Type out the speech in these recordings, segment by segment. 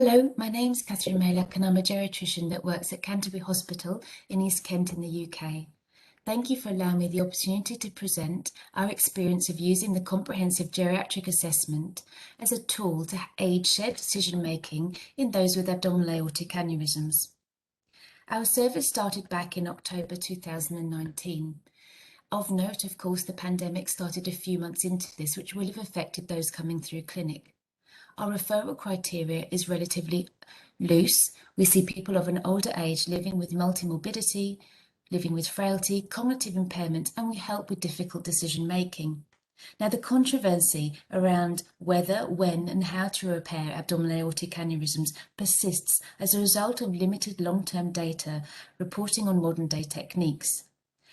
Hello, my name's Catherine Meilak and I'm a geriatrician that works at Canterbury Hospital in East Kent in the UK. Thank you for allowing me the opportunity to present our experience of using the comprehensive geriatric assessment as a tool to aid shared decision making in those with abdominal aortic aneurysms. Our service started back in October 2019. Of note, of course, the pandemic started a few months into this, which will have affected those coming through clinic. Our referral criteria is relatively loose. We see people of an older age living with multimorbidity, living with frailty, cognitive impairment, and we help with difficult decision making. Now, the controversy around whether, when, and how to repair abdominal aortic aneurysms persists as a result of limited long-term data reporting on modern-day techniques.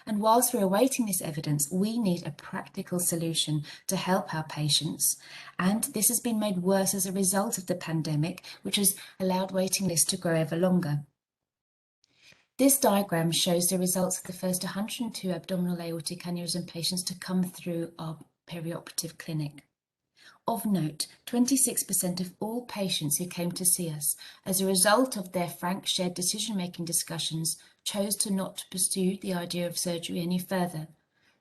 And whilst we're awaiting this evidence, we need a practical solution to help our patients. And this has been made worse as a result of the pandemic, which has allowed waiting lists to grow ever longer. This diagram shows the results of the first 102 abdominal aortic aneurysm patients to come through our perioperative clinic. Of note, 26% of all patients who came to see us as a result of their frank shared decision-making discussions chose to not pursue the idea of surgery any further.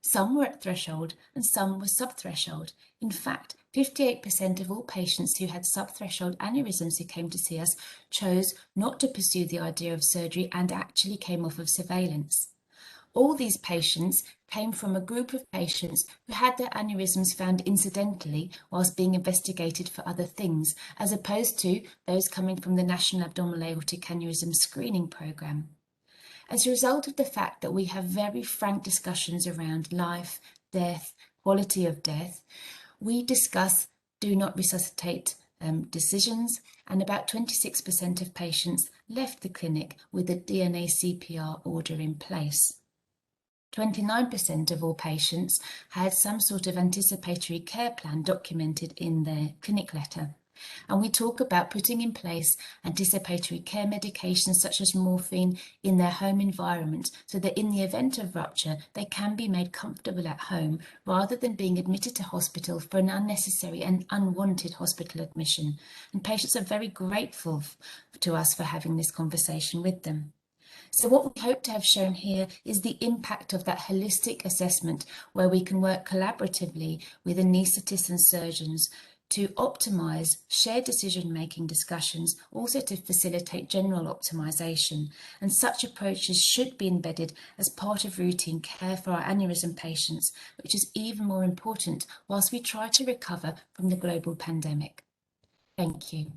Some were at threshold and some were subthreshold. In fact, 58% of all patients who had subthreshold aneurysms who came to see us chose not to pursue the idea of surgery and actually came off of surveillance. All these patients came from a group of patients who had their aneurysms found incidentally whilst being investigated for other things, as opposed to those coming from the National Abdominal Aortic Aneurysm Screening Programme. As a result of the fact that we have very frank discussions around life, death, quality of death, we discuss do not resuscitate decisions, and about 26% of patients left the clinic with a DNA CPR order in place. 29% of all patients had some sort of anticipatory care plan documented in their clinic letter. And we talk about putting in place anticipatory care medications such as morphine in their home environment so that in the event of rupture, they can be made comfortable at home rather than being admitted to hospital for an unnecessary and unwanted hospital admission. And patients are very grateful to us for having this conversation with them. So what we hope to have shown here is the impact of that holistic assessment where we can work collaboratively with anaesthetists and surgeons to optimise shared decision-making discussions, also to facilitate general optimisation. And such approaches should be embedded as part of routine care for our aneurysm patients, which is even more important whilst we try to recover from the global pandemic. Thank you.